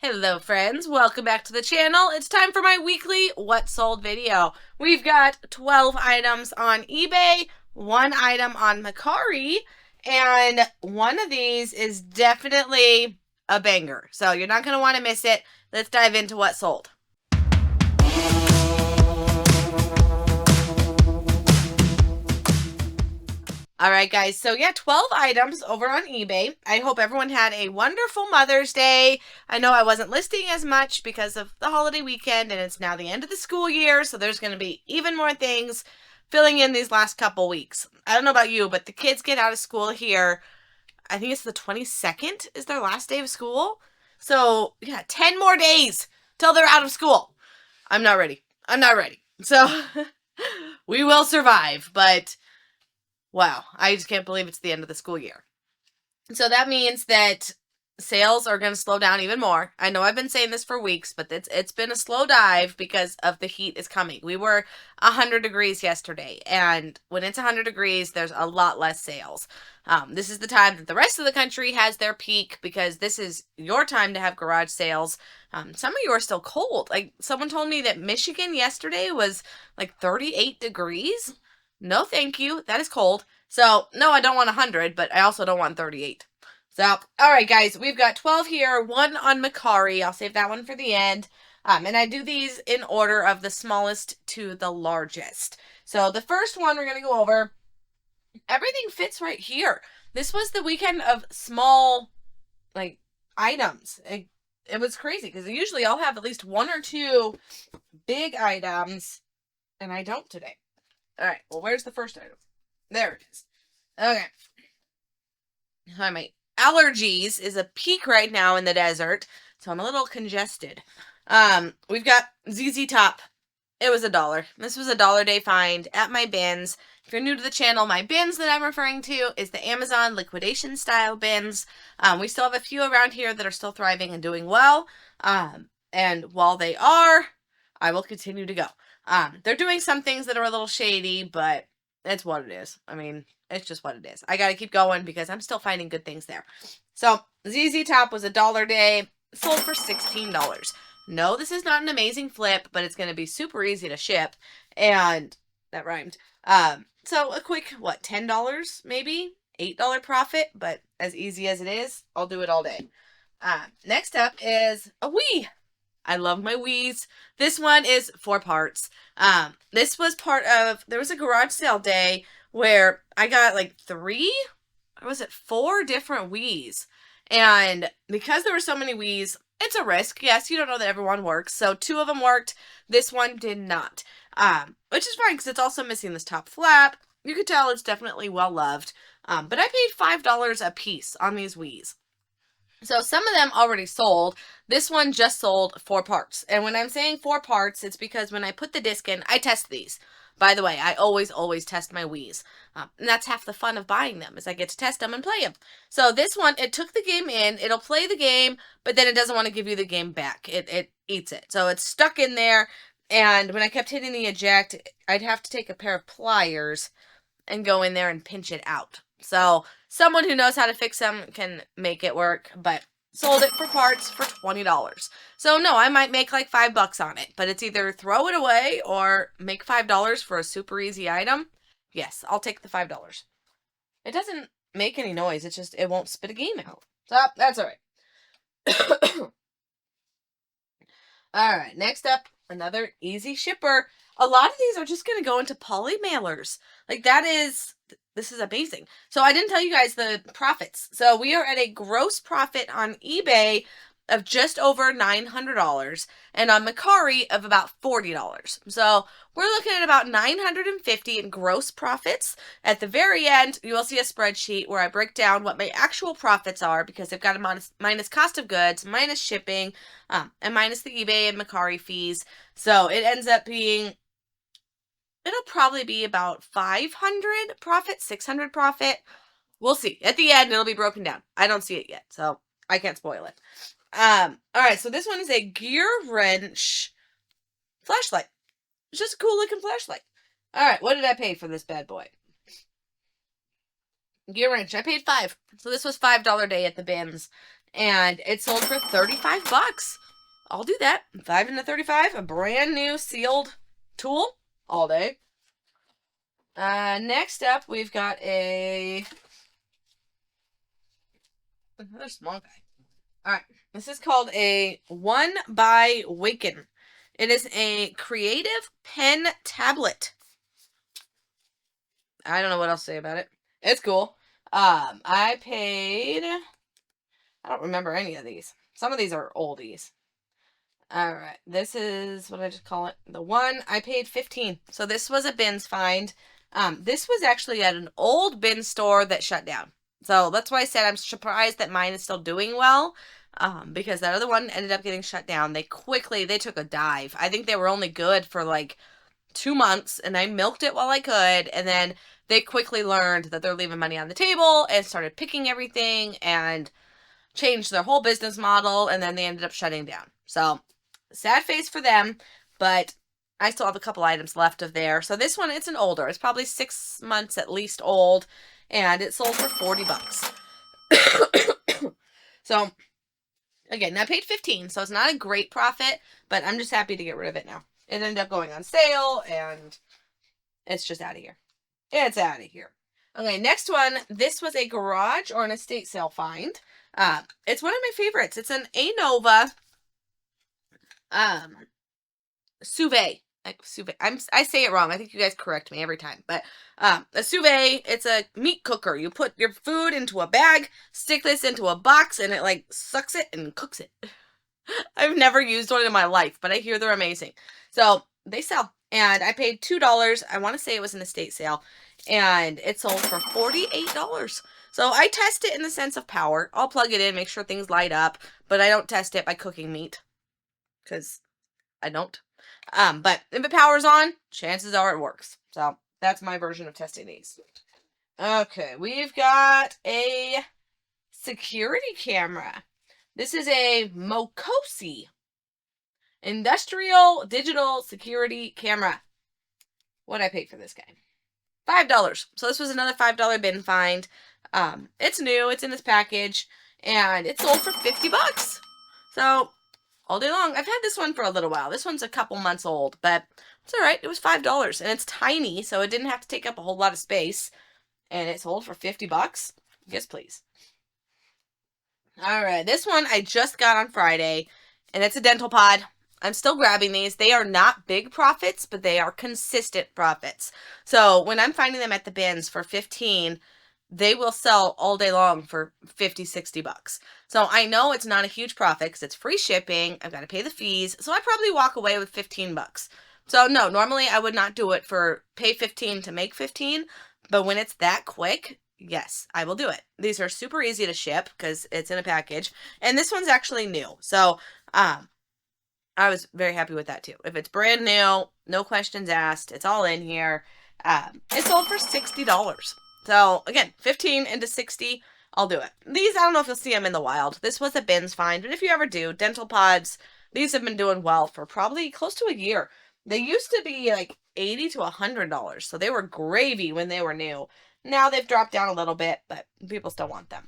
Hello friends, welcome back to the channel. It's time for my weekly What Sold video. We've got 12 items on eBay, 1 item on Mercari, and one of these is definitely a banger. So you're not going to want to miss it. Let's dive into what sold. Alright guys, so yeah, 12 items over on eBay. I hope everyone had a wonderful Mother's Day. I know I wasn't listing as much because of the holiday weekend and it's now the end of the school year, so there's going to be even more things filling in these last couple weeks. I don't know about you, but the kids get out of school here. I think it's the 22nd is their last day of school. So yeah, 10 more days till they're out of school. I'm not ready. So we will survive, but wow, I just can't believe it's the end of the school year. So that means that sales are going to slow down even more. I know I've been saying this for weeks, but it's been a slow dive because of the heat is coming. We were 100 degrees yesterday, and when it's 100 degrees, there's a lot less sales. This is the time that the rest of the country has their peak because this is your time to have garage sales. Some of you are still cold. Like someone told me that Michigan yesterday was like 38 degrees. No, thank you. That is cold. So, no, I don't want 100, but I also don't want 38. So, all right, guys, we've got 12 here, 1 on Mercari. I'll save that one for the end. And I do these in order of the smallest to the largest. So, the first one we're going to go over, everything fits right here. This was the weekend of small, like, items. It was crazy because usually I'll have at least 1 or 2 big items, and I don't today. All right, well, where's the first item? There it is. Okay. My allergies is a peak right now in the desert, so I'm a little congested. We've got ZZ Top. It was $1. This was a $1 day find at my bins. If you're new to the channel, my bins that I'm referring to is the Amazon liquidation style bins. We still have a few around here that are still thriving and doing well. And while they are, I will continue to go. They're doing some things that are a little shady, but it's what it is. I mean, it's just what it is. I gotta keep going because I'm still finding good things there. So, ZZ Top was a $1 day, sold for $16. No, this is not an amazing flip, but it's gonna be super easy to ship, and that rhymed. So a quick, what, $10 maybe? $8 profit, but as easy as it is, I'll do it all day. Next up is a Wii. I love my Wiis. This one is 4 parts. This was part of, there was a garage sale day where I got like 3, or was it 4 different Wiis? And because there were so many Wiis, it's a risk. Yes, you don't know that everyone works. So 2 of them worked. This one did not. Which is fine because it's also missing this top flap. You could tell it's definitely well loved. But I paid $5 a piece on these Wiis. So some of them already sold. This one just sold 4 parts. And when I'm saying 4 parts, it's because when I put the disc in, I test these. By the way, I always test my Wiis. And that's half the fun of buying them, is I get to test them and play them. So this one, it took the game in. It'll play the game, but then it doesn't want to give you the game back. It eats it. So it's stuck in there. And when I kept hitting the eject, I'd have to take a pair of pliers and go in there and pinch it out. So someone who knows how to fix them can make it work, but sold it for parts for $20. So no, I might make like $5 on it, but it's either throw it away or make $5 for a super easy item. Yes, I'll take the $5. It doesn't make any noise. It's just, it won't spit a game out. So that's all right. All right, next up, another easy shipper. A lot of these are just going to go into poly mailers. Like this is amazing. So I didn't tell you guys the profits. So we are at a gross profit on eBay of just over $900 and on Mercari of about $40. So we're looking at about $950 in gross profits. At the very end, you will see a spreadsheet where I break down what my actual profits are because I've got a minus cost of goods, minus shipping, and minus the eBay and Mercari fees. So it ends up being, it'll probably be about 500 profit, 600 profit. We'll see. At the end, it'll be broken down. I don't see it yet, so I can't spoil it. All right, so this one is a gear wrench flashlight. It's just a cool looking flashlight. All right, what did I pay for this bad boy? Gear wrench, I paid $5. So this was $5 day at the bins. and it sold for 35 bucks. I'll do that. 5 into 35, a brand new sealed tool all day. Next up, we've got another small guy. All right, this is called a One by Waken. It is a creative pen tablet. I don't know what else to say about it. It's cool. I paid, I don't remember any of these. Some of these are oldies. All right, this is what I just call it. The one I paid 15. So this was a bins find. This was actually at an old bin store that shut down. So that's why I said I'm surprised that mine is still doing well. Because that other one ended up getting shut down. They took a dive. I think they were only good for like 2 months, and I milked it while I could, and then they quickly learned that they're leaving money on the table and started picking everything and changed their whole business model, and then they ended up shutting down. So, sad face for them, but I still have a couple items left of there. So this one, it's an older. It's probably 6 months at least old, and it sold for 40 bucks. So, again, I paid 15, so it's not a great profit, but I'm just happy to get rid of it now. It ended up going on sale, and it's just out of here. It's out of here. Okay, next one. This was a garage or an estate sale find. It's one of my favorites. It's an Anova Suve. I say it wrong. I think you guys correct me every time. But a Suve, it's a meat cooker. You put your food into a bag, stick this into a box, and it like sucks it and cooks it. I've never used one in my life, but I hear they're amazing. So they sell. And I paid $2. I want to say it was an estate sale. And it sold for $48. So I test it in the sense of power. I'll plug it in, make sure things light up. But I don't test it by cooking meat. Because I don't. But if it powers on, chances are it works. So that's my version of testing these. Okay, we've got a security camera. This is a Mokosi industrial digital security camera. What'd I pay for this guy? $5. So this was another $5 bin find. It's new. It's in this package, and it sold for 50 bucks. So all day long. I've had this one for a little while. This one's a couple months old, but it's all right. It was $5, and it's tiny, so it didn't have to take up a whole lot of space, and it sold for 50 bucks. Yes, please. All right, this one I just got on Friday, and it's a dental pod. I'm still grabbing these. They are not big profits, but they are consistent profits. So when I'm finding them at the bins for 15, they will sell all day long for 50, 60 bucks. So I know it's not a huge profit because it's free shipping. I've got to pay the fees. So I probably walk away with 15 bucks. So no, normally I would not do it for pay 15 to make 15. But when it's that quick, yes, I will do it. These are super easy to ship because it's in a package. And this one's actually new. So, I was very happy with that too. If it's brand new, no questions asked, it's all in here. It sold for $60. So again, 15 into 60, I'll do it. These, I don't know if you'll see them in the wild. This was a bins find, but if you ever do, dental pods, these have been doing well for probably close to a year. They used to be like $80 to $100, so they were gravy when they were new. Now they've dropped down a little bit, but people still want them.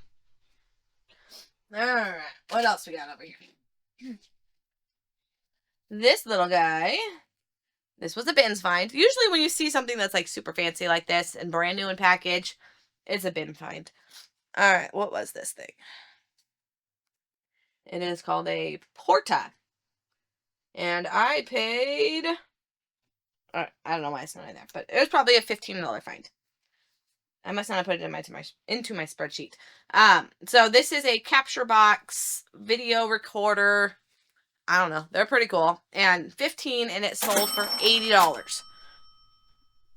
All right, what else we got over here? This little guy, this was a bins find. Usually when you see something that's like super fancy like this and brand new in package, it's a bin find. All right, what was this thing? It is called a Porta. And I paid, I don't know why it's not in there, but it was probably a $15 find. I must not have put it into my spreadsheet. So this is a capture box video recorder. I don't know. They're pretty cool. And 15, and it sold for $80.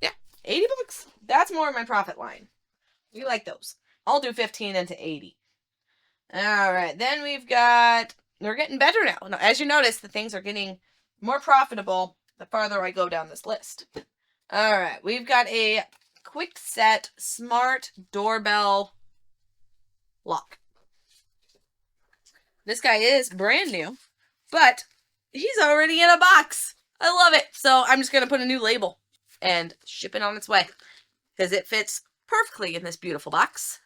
Yeah, 80 bucks. That's more of my profit line. We like those. I'll do 15 into 80. All right. Then we've got, they're getting better now. Now, as you notice, the things are getting more profitable the farther I go down this list. All right. We've got a quick set smart doorbell lock. This guy is brand new. But he's already in a box. I love it. So I'm just going to put a new label and ship it on its way because it fits perfectly in this beautiful box.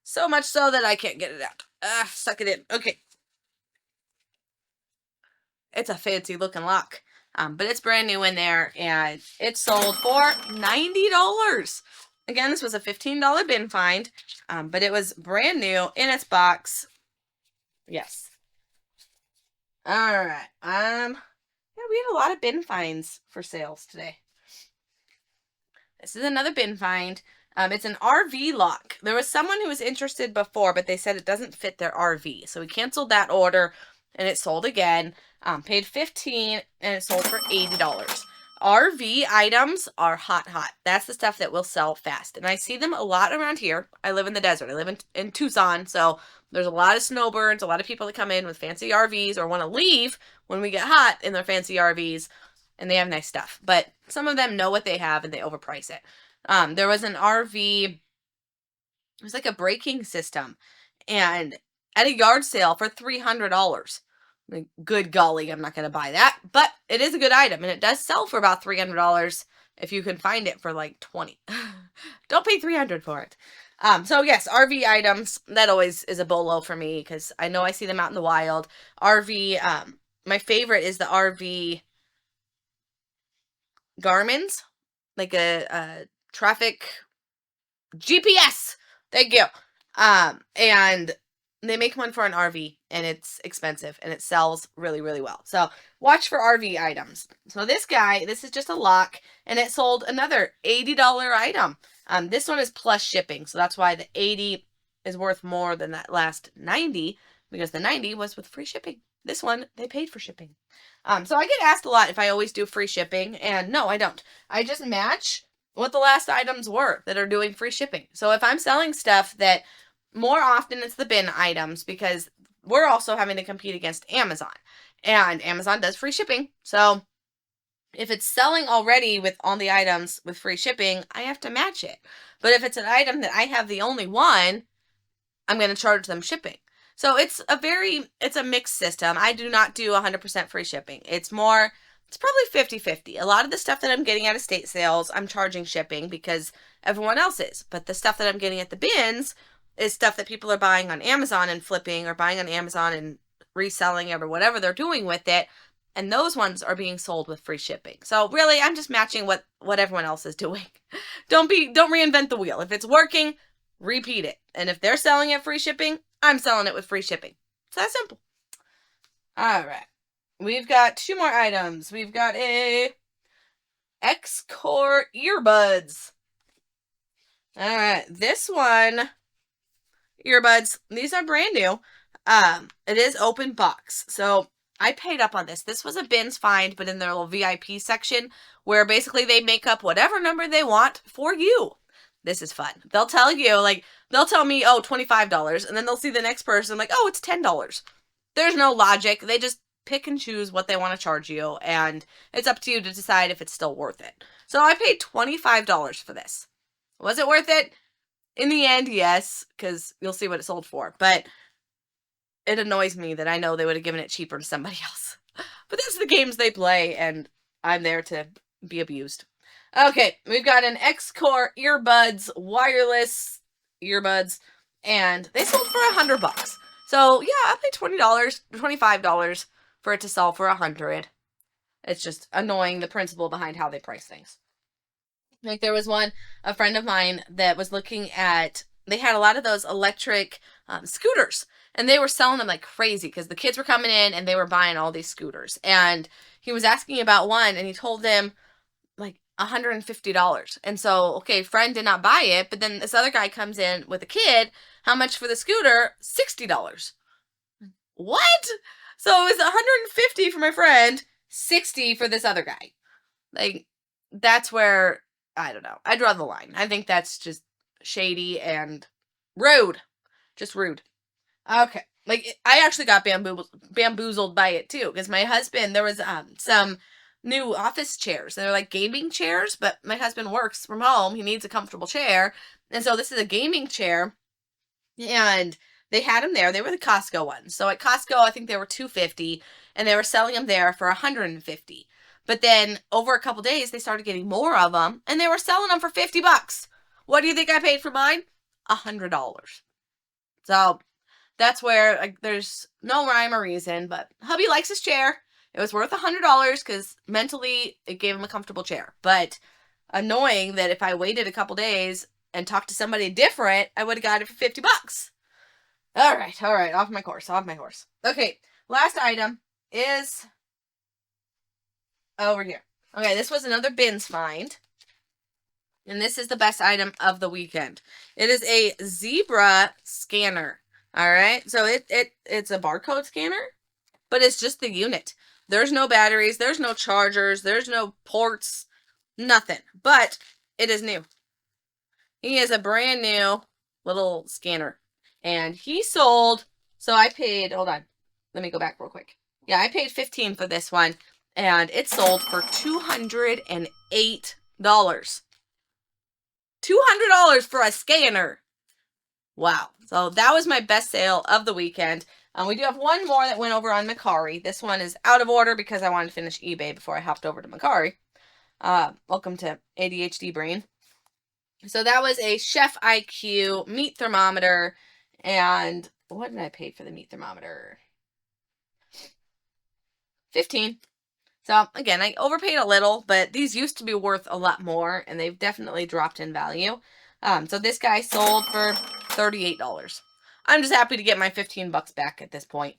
So much so that I can't get it out. Suck it in. Okay. It's a fancy looking lock. But it's brand new in there, and it sold for $90. Again, this was a $15 bin find, but it was brand new in its box. Yes. All right. Yeah, we had a lot of bin finds for sales today. This is another bin find. It's an RV lock. There was someone who was interested before, but they said it doesn't fit their RV. So we canceled that order, and it sold again. Paid $15, and it sold for $80. RV items are hot. That's the stuff that will sell fast. And I see them a lot around here. I live in the desert. I live in Tucson, so there's a lot of snowbirds, a lot of people that come in with fancy RVs or want to leave when we get hot in their fancy RVs, and they have nice stuff. But some of them know what they have, and they overprice it. There was an RV, it was like a braking system, and at a yard sale for $300. Like, good golly, I'm not going to buy that, but it is a good item, and it does sell for about $300 if you can find it for like $20. Don't pay $300 for it. So yes, RV items, that always is a bolo for me, because I know I see them out in the wild. RV, my favorite is the RV Garmin's, like a traffic GPS. Thank you. And they make one for an RV, and it's expensive, and it sells really, really well. So watch for RV items. So this guy, this is just a lock, and it sold another $80 item. This one is plus shipping, so that's why the 80 is worth more than that last 90, because the 90 was with free shipping. This one, they paid for shipping. So I get asked a lot if I always do free shipping, and no, I don't. I just match what the last items were that are doing free shipping. So if I'm selling stuff that, more often it's the bin items, because we're also having to compete against Amazon, and Amazon does free shipping. So if it's selling already with all the items with free shipping, I have to match it. But if it's an item that I have the only one, I'm going to charge them shipping. So it's a mixed system. I do not do 100% free shipping. It's probably 50-50. A lot of the stuff that I'm getting at estate sales, I'm charging shipping because everyone else is. But the stuff that I'm getting at the bins is stuff that people are buying on Amazon and flipping, or buying on Amazon and reselling it, or whatever they're doing with it. And those ones are being sold with free shipping. So really, I'm just matching what everyone else is doing. Don't reinvent the wheel. If it's working, repeat it. And if they're selling it free shipping, I'm selling it with free shipping. It's that simple. All right. We've got 2 more items. We've got a XCore Earbuds. All right. This one, earbuds, these are brand new. It is open box. So I paid up on this. This was a bins find, but in their little VIP section, where basically they make up whatever number they want for you. This is fun. They'll tell you, like, they'll tell me, oh, $25, and then they'll see the next person, like, oh, it's $10. There's no logic. They just pick and choose what they want to charge you, and it's up to you to decide if it's still worth it. So I paid $25 for this. Was it worth it? In the end, yes, because you'll see what it sold for. But it annoys me that I know they would have given it cheaper to somebody else. But that's the games they play, and I'm there to be abused. Okay, we've got an XCore Earbuds, wireless earbuds, and they sold for $100. So yeah, I paid $20, $25 for it to sell for $100. It's just annoying, the principle behind how they price things. Like, there was a friend of mine that was looking at, they had a lot of those electric scooters, and they were selling them like crazy because the kids were coming in and they were buying all these scooters. And he was asking about one, and he told them like $150. And so, okay, friend did not buy it, but then this other guy comes in with a kid. How much for the scooter? $60. What? So it was $150 for my friend, $60 for this other guy. Like, that's where, I don't know, I draw the line. I think that's just shady and rude. Just rude. Okay. Like, I actually got bamboozled by it too, because my husband, there was some new office chairs. They're like gaming chairs, but my husband works from home. He needs a comfortable chair. And so this is a gaming chair, and they had them there. They were the Costco ones. So at Costco, I think they were $250, and they were selling them there for $150. But then over a couple days, they started getting more of them, and they were selling them for $50. What do you think I paid for mine? $100. So that's where, like, there's no rhyme or reason, but hubby likes his chair. It was worth $100 because mentally it gave him a comfortable chair. But annoying that if I waited a couple days and talked to somebody different, I would have got it for $50. All right, off my horse. Okay, last item is over here. Okay, this was another bins find. And this is the best item of the weekend. It is a zebra scanner. All right, so it's a barcode scanner, but it's just the unit. There's no batteries, there's no chargers, there's no ports, nothing. But it is new. He is a brand new little scanner. And he sold, so I paid, hold on, let me go back real quick. Yeah, I paid $15 for this one, and it sold for $208. $200 for a scanner. Wow. So that was my best sale of the weekend. We do have one more that went over on Mercari. This one is out of order because I wanted to finish eBay before I hopped over to Mercari. Welcome to ADHD brain. So that was a Chef IQ meat thermometer. And what did I pay for the meat thermometer? $15. So again, I overpaid a little, but these used to be worth a lot more, and they've definitely dropped in value. So this guy sold for $38. I'm just happy to get my $15 back at this point.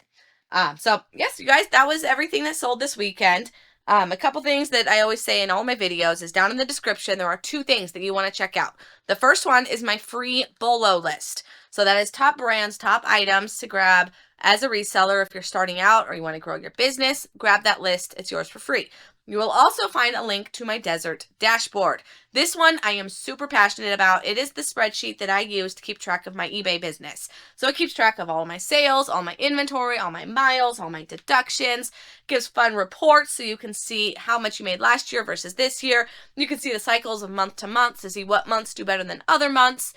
So yes, you guys, that was everything that sold this weekend. A couple things that I always say in all my videos is down in the description, there are 2 things that you want to check out. The first one is my free BOLO list. So that is top brands, top items to grab as a reseller. If you're starting out or you want to grow your business, grab that list. It's yours for free. You will also find a link to my desert dashboard. This one I am super passionate about. It is the spreadsheet that I use to keep track of my eBay business. So it keeps track of all my sales, all my inventory, all my miles, all my deductions. It gives fun reports so you can see how much you made last year versus this year. You can see the cycles of month to month to see what months do better than other months.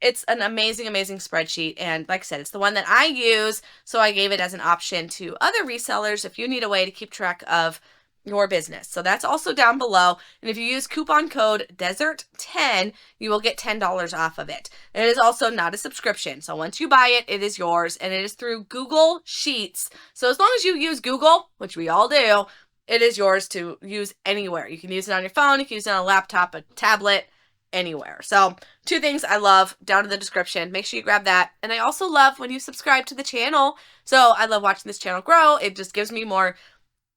It's an amazing, amazing spreadsheet. And like I said, it's the one that I use. So I gave it as an option to other resellers if you need a way to keep track of your business. So that's also down below. And if you use coupon code DESERT10, you will get $10 off of it. It is also not a subscription. So once you buy it, it is yours, and it is through Google Sheets. So as long as you use Google, which we all do, it is yours to use anywhere. You can use it on your phone, you can use it on a laptop, a tablet, anywhere. So 2 things I love down in the description. Make sure you grab that. And I also love when you subscribe to the channel. So I love watching this channel grow. It just gives me more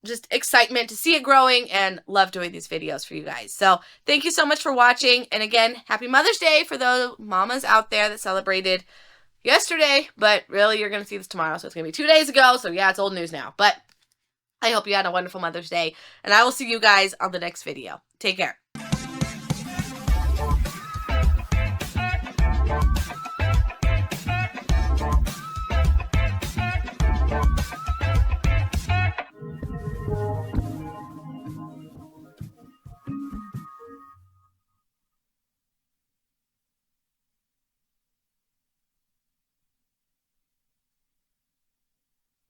just excitement to see it growing, and love doing these videos for you guys. So thank you so much for watching. And again, happy Mother's Day for those mamas out there that celebrated yesterday, but really you're going to see this tomorrow. So it's going to be 2 days ago. So yeah, it's old news now, but I hope you had a wonderful Mother's Day, and I will see you guys on the next video. Take care.